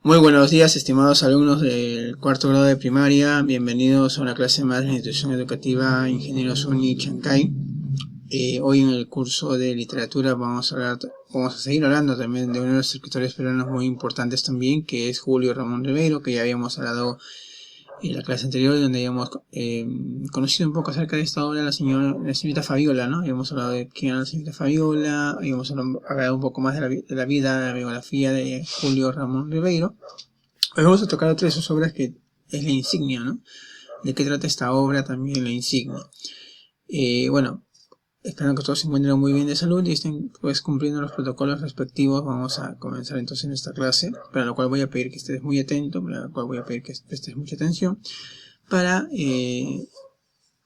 Muy buenos días, estimados alumnos del cuarto grado de primaria. Bienvenidos a una clase más de la institución educativa Ingeniero Zuni Chancay. Hoy en el curso de literatura vamos a seguir hablando también de uno de los escritores peruanos muy importantes también, que es Julio Ramón Rivero, que ya habíamos hablado en la clase anterior, donde habíamos conocido un poco acerca de esta obra de la señorita Fabiola, ¿no? Habíamos hablado de quién era la señorita Fabiola, habíamos hablado un poco más de la vida, de la biografía de Julio Ramón Rivero. Hoy vamos a tocar otra de sus obras, que es La Insignia, ¿no? ¿De qué trata esta obra también, La Insignia? Bueno, espero que todos se encuentren muy bien de salud y estén pues cumpliendo los protocolos respectivos. Vamos a comenzar entonces nuestra clase, para lo cual voy a pedir que estés muy atento, para lo cual voy a pedir que prestes mucha atención para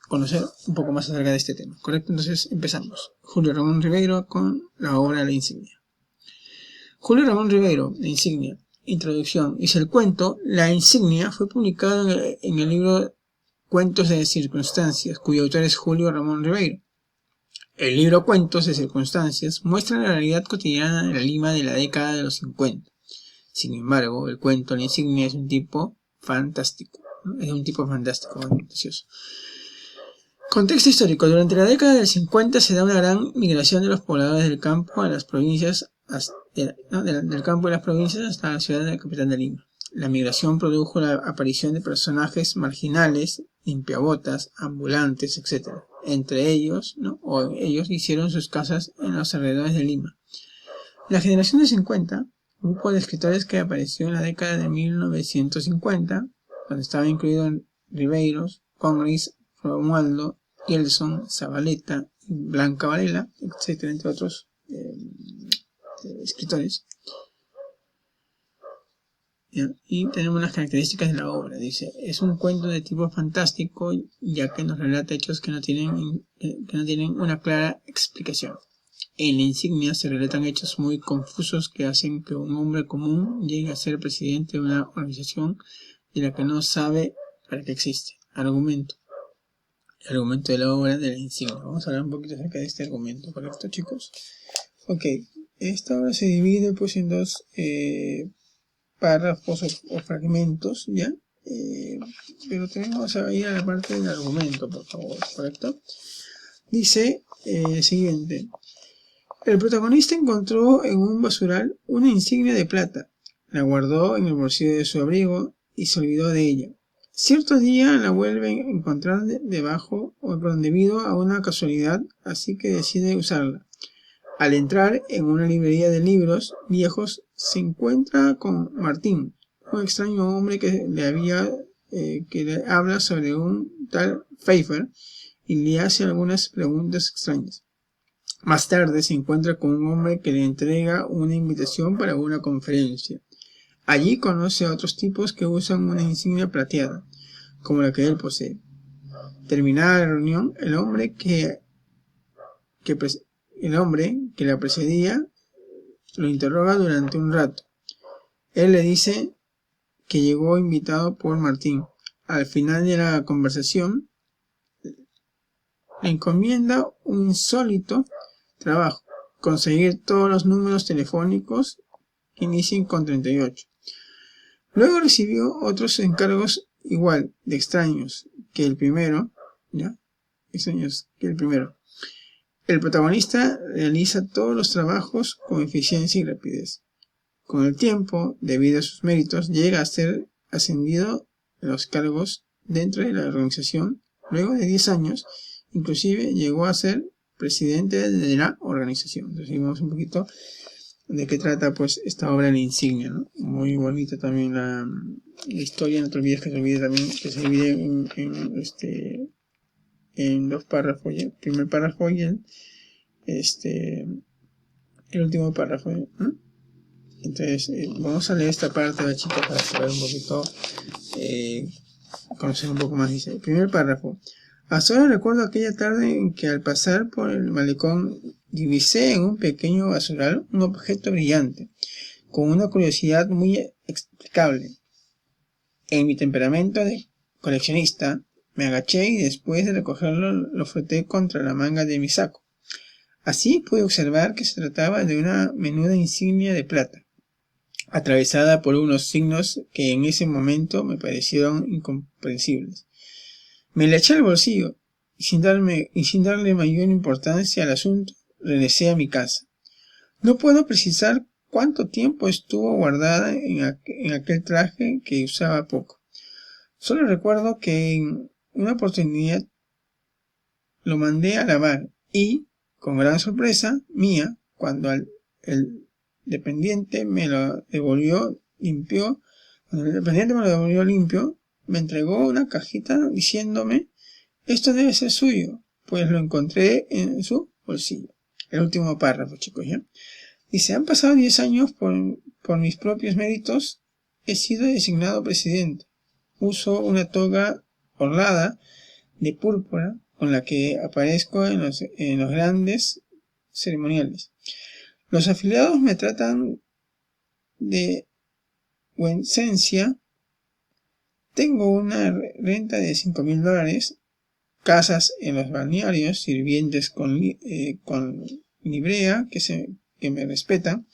conocer un poco más acerca de este tema, ¿correcto? Entonces empezamos. Julio Ramón Rivero con la obra La Insignia. Julio Ramón Rivero, La Insignia. Introducción. Dice: el cuento La Insignia fue publicado en el libro Cuentos de Circunstancias, cuyo autor es Julio Ramón Rivero. El libro Cuentos de Circunstancias muestra la realidad cotidiana de la Lima de la década de los 50. Sin embargo, el cuento La Insignia es un tipo fantástico, ¿no? Es un tipo fantástico, fantasioso. Contexto histórico. Durante la década del 50 se da una gran migración de los pobladores del campo a las provincias, del campo de las provincias hasta la ciudad de la capital de Lima. La migración produjo la aparición de personajes marginales, limpiabotas, ambulantes, etc. Entre ellos, ellos hicieron sus casas en los alrededores de Lima. La generación de 50, un grupo de escritores que apareció en la década de 1950, donde estaba incluido Ribeiros, Congrís, Romualdo, Yelson, Zabaleta, Blanca Varela, etc., entre otros escritores. Y tenemos las características de la obra. Dice: es un cuento de tipo fantástico, ya que nos relata hechos que no tienen una clara explicación. En La Insignia se relatan hechos muy confusos que hacen que un hombre común llegue a ser presidente de una organización de la que no sabe para qué existe. Argumento. El argumento de la obra de La Insignia. Vamos a hablar un poquito acerca de este argumento, ¿correcto, chicos? Ok, esta obra se divide pues en dos párrafos o fragmentos, ¿ya? Pero también vamos a ir a la parte del argumento, por favor, ¿correcto? Dice siguiente: el protagonista encontró en un basural una insignia de plata, la guardó en el bolsillo de su abrigo y se olvidó de ella. Cierto día la vuelve a encontrar debido a una casualidad, así que decide usarla. Al entrar en una librería de libros viejos, se encuentra con Martín, un extraño hombre que le habla sobre un tal Pfeiffer y le hace algunas preguntas extrañas. Más tarde se encuentra con un hombre que le entrega una invitación para una conferencia. Allí conoce a otros tipos que usan una insignia plateada, como la que él posee. Terminada la reunión, el hombre que la precedía lo interroga durante un rato. Él le dice que llegó invitado por Martín. Al final de la conversación, le encomienda un insólito trabajo: conseguir todos los números telefónicos que inicien con 38. Luego recibió otros encargos igual de extraños que el primero, ¿ya? El protagonista realiza todos los trabajos con eficiencia y rapidez. Con el tiempo, debido a sus méritos, llega a ser ascendido en los cargos dentro de la organización. Luego de 10 años, inclusive llegó a ser presidente de la organización. Entonces vimos un poquito de qué trata pues esta obra de La Insignia, ¿no? Muy bonita también la historia. No te olvides que se divide en dos párrafos, ¿ya? El primer párrafo y el último párrafo, ¿no? Entonces vamos a leer esta parte, chicos, para saber un poquito, conocer un poco más. Dice: el primer párrafo. Hasta ahora recuerdo aquella tarde en que, al pasar por el malecón, divisé en un pequeño basural un objeto brillante, con una curiosidad muy explicable. En mi temperamento de coleccionista, me agaché y después de recogerlo lo froté contra la manga de mi saco. Así pude observar que se trataba de una menuda insignia de plata. atravesada por unos signos que en ese momento me parecieron incomprensibles. Me la eché al bolsillo y sin darle mayor importancia al asunto, regresé a mi casa. No puedo precisar cuánto tiempo estuvo guardada en aquel traje que usaba poco. Solo recuerdo que en una oportunidad lo mandé a lavar y, con gran sorpresa mía, cuando el dependiente me lo devolvió limpio, me entregó una cajita diciéndome: esto debe ser suyo, pues lo encontré en su bolsillo. El último párrafo, chicos, ¿ya? Dice: han pasado 10 años por mis propios méritos, he sido designado presidente. Uso una toga orlada de púrpura con la que aparezco en los grandes ceremoniales. Los afiliados me tratan de vuecencia. Tengo una renta de $5,000, casas en los balnearios, sirvientes con librea que me respetan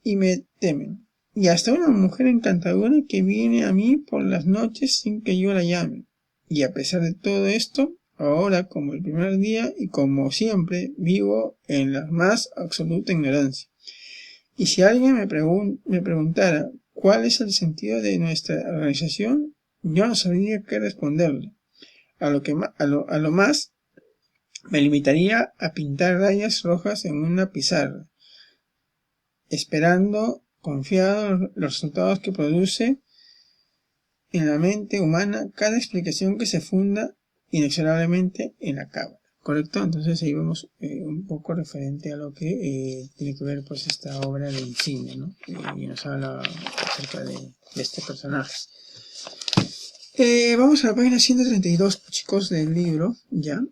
y me temen, y hasta una mujer encantadora que viene a mí por las noches sin que yo la llame. Y a pesar de todo esto, ahora, como el primer día y como siempre, vivo en la más absoluta ignorancia. Y si alguien me preguntara cuál es el sentido de nuestra organización, yo no sabría qué responderle. A lo más me limitaría a pintar rayas rojas en una pizarra, esperando confiado los resultados que produce en la mente humana cada explicación que se funda inexorablemente en la cábala. ¿Correcto? Entonces ahí vemos un poco referente a lo que tiene que ver pues esta obra de Insigne, ¿no? Y nos habla acerca de este personaje. Vamos a la página 132, chicos, del libro, ¿ya?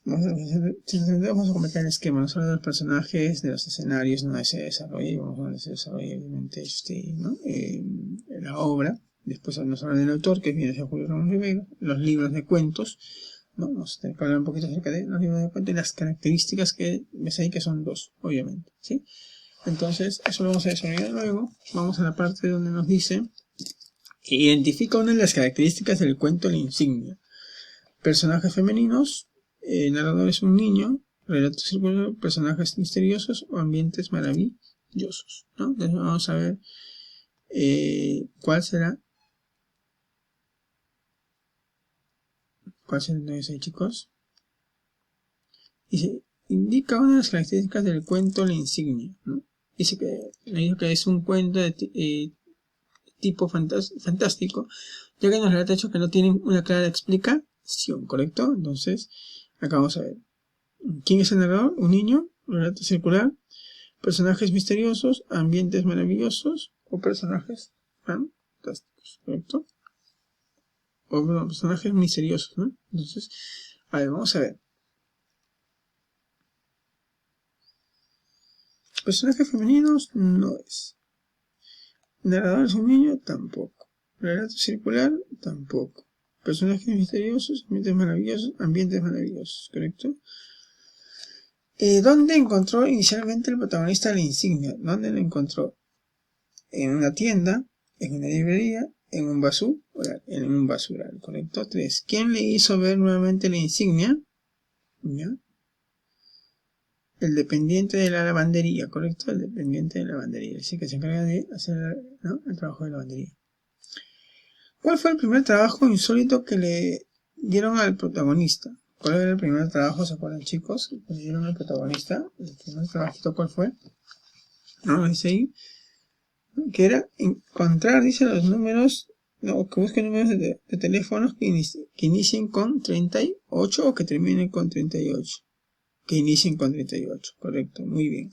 Vamos a comentar el esquema. Nos habla de los personajes, de los escenarios donde se desarrolla, y vamos a donde se desarrolla obviamente ¿no? La obra. Después nos habla del autor, que viene a ser Julio Ramos Rivera, los libros de cuentos, ¿no? Vamos a tener que hablar un poquito acerca de los libros de cuentos y las características que ves ahí, que son 2, obviamente, ¿sí? Entonces, eso lo vamos a desarrollar luego. Vamos a la parte donde nos dice: identifica una de las características del cuento La Insignia. Personajes femeninos, narrador es un niño, relato circular, personajes misteriosos o ambientes maravillosos, ¿no? Entonces vamos a ver cuál será entonces ahí, chicos. Dice: indica una de las características del cuento La Insignia, ¿no? Dice que es un cuento de tipo fantástico, ya que nos relata hechos que no tienen una clara explicación, ¿correcto? Entonces, acá vamos a ver. ¿Quién es el narrador? Un niño, relato circular, personajes misteriosos, ambientes maravillosos o personajes fantásticos, ¿correcto? O bueno, personajes misteriosos, ¿no? Entonces, a ver, vamos a ver. Personajes femeninos no es. Narrador es un niño, tampoco. Relato circular, tampoco. Personajes misteriosos, ambientes maravillosos, ¿correcto? ¿Dónde encontró inicialmente el protagonista la insignia? ¿Dónde lo encontró? En una tienda, en una librería, en un basural, ¿correcto? 3. ¿Quién le hizo ver nuevamente la insignia? ¿Ya? El dependiente de la lavandería, ¿correcto? El dependiente de la lavandería, así que se encarga de hacer, ¿no?, el trabajo de lavandería. ¿Cuál fue el primer trabajo insólito que le dieron al protagonista? ¿Cuál era el primer trabajo, se acuerdan, chicos, que le dieron al protagonista? El primer trabajito, ¿cuál fue? No, dice ahí, que era encontrar, dice, los números, no, que busque números de teléfonos que inicien con 38 o que terminen con 38. Que inicien con 38, correcto, muy bien.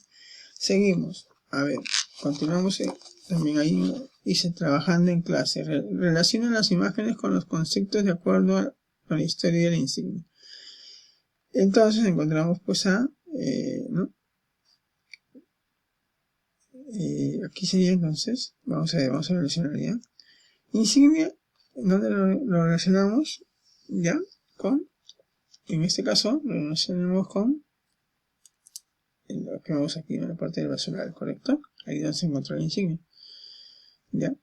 Seguimos, a ver, continuamos también ahí, dice, trabajando en clase. Relaciona las imágenes con los conceptos de acuerdo a la historia de la insignia. Entonces encontramos pues ¿no? Aquí sería entonces, vamos a relacionar ya. Insignia, ¿dónde lo relacionamos? Ya, con, en este caso, lo relacionamos con lo que vemos aquí en la parte del basural, ¿correcto? ahí donde se encuentra la insignia. ¿Ya?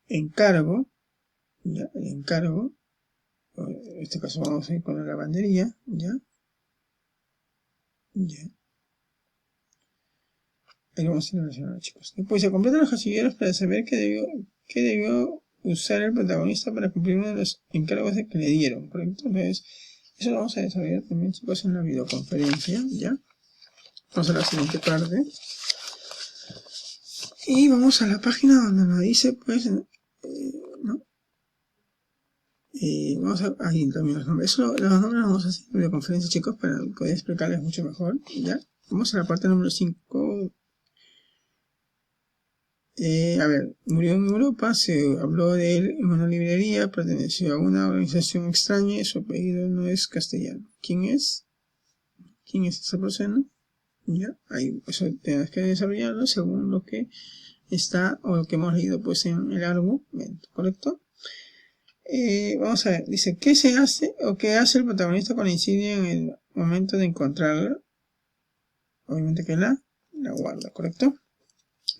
Encargo, ¿ya? El encargo, en este caso vamos a ir con la lavandería, ¿ya? Ya. Ahí vamos a seleccionar, chicos. Después se completan los casilleros para saber qué debió usar el protagonista para cumplir uno de los encargos que le dieron, ¿correcto? Entonces, eso lo vamos a desarrollar también, chicos, en la videoconferencia, ¿ya? Vamos a la siguiente parte. Y vamos a la página donde nos dice, pues, ¿no? Vamos a, ahí también los nombres. Los nombres los vamos a hacer en videoconferencia, chicos, para poder explicarles mucho mejor, ¿ya? Vamos a la parte número 5. A ver, murió en Europa, se habló de él en una librería, perteneció a una organización extraña y su apellido no es castellano. ¿Quién es? ¿Quién es esa persona? Ya, ahí eso tenemos que desarrollarlo según lo que está o lo que hemos leído pues en el argumento, ¿correcto? Vamos a ver, dice, ¿qué se hace o qué hace el protagonista con la insignia en el momento de encontrarla? Obviamente que la guarda, ¿correcto?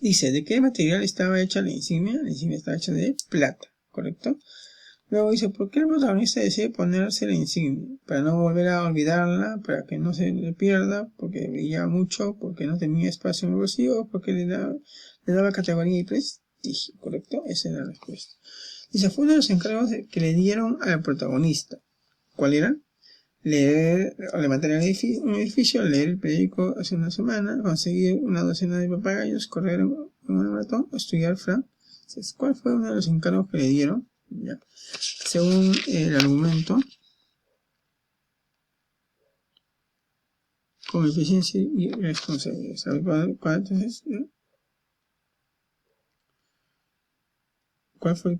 Dice, ¿de qué material estaba hecha la insignia? La insignia está hecha de plata, ¿correcto? Luego dice, ¿por qué el protagonista decide ponerse la insignia? Para no volver a olvidarla, para que no se le pierda, porque brillaba mucho, porque no tenía espacio en el bolsillo, porque le daba categoría y prestigio, ¿correcto? Esa es la respuesta. Dice, fue uno de los encargos que le dieron al protagonista. ¿Cuál era? Leer o levantar un edificio, leer el periódico hace una semana, conseguir una docena de papagayos, correr en un maratón, estudiar francés. ¿Cuál fue uno de los encargos que le dieron? ¿Ya? Según el argumento, con eficiencia y responsabilidad. Entonces, ¿cuál fue?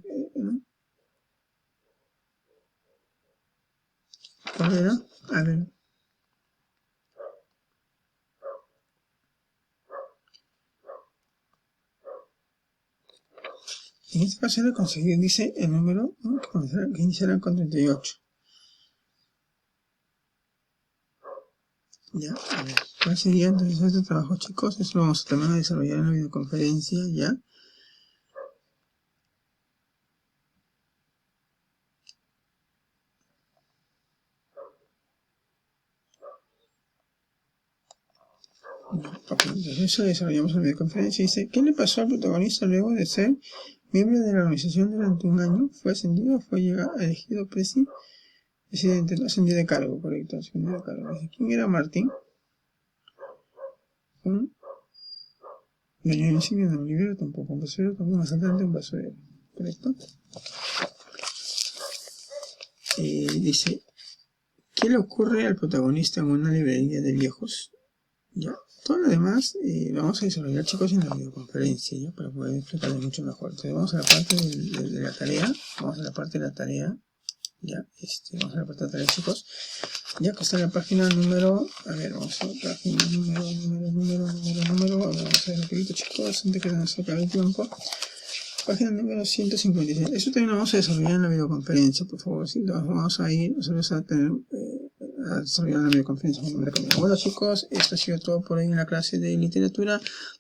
¿Cuál era? A ver. En este caso era conseguir, dice el número, ¿no? que iniciará con 38. Ya, a ver, ¿cuál sería entonces este trabajo, chicos? Eso lo vamos también a desarrollar en la videoconferencia, ¿ya? Ok, entonces eso lo desarrollamos en la videoconferencia. Dice, ¿qué le pasó al protagonista luego de ser miembro de la organización durante un año? ¿Fue ascendido? ¿Fue elegido presidente? No, ascendido de cargo, correcto, ascendido de cargo. Dice, ¿quién era Martín? Un dueño de insignia, de un librero, tampoco un basurero, tampoco un asaltante, un basurero, correcto. Dice, ¿qué le ocurre al protagonista en una librería de viejos? Ya, todo lo demás vamos a desarrollar, chicos, en la videoconferencia, ¿ya? Para poder explicarles mucho mejor. Entonces vamos a la parte de la tarea, vamos a la parte de la tarea, ya, vamos a la parte de la tarea, chicos, ya que está en la página número, a ver, vamos a la página número, vamos a ver rapidito, chicos, antes que se nos acabe el tiempo. Página número 156. Eso también lo vamos a desarrollar en la videoconferencia, por favor. ¿Sí? Vamos a ir nosotros a tener a desarrollar la videoconferencia. Bueno, chicos, esto ha sido todo por hoy en la clase de literatura.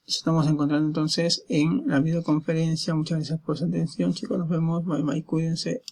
Nos estamos encontrando entonces en la videoconferencia. Muchas gracias por su atención, chicos. Nos vemos. Bye bye. Cuídense.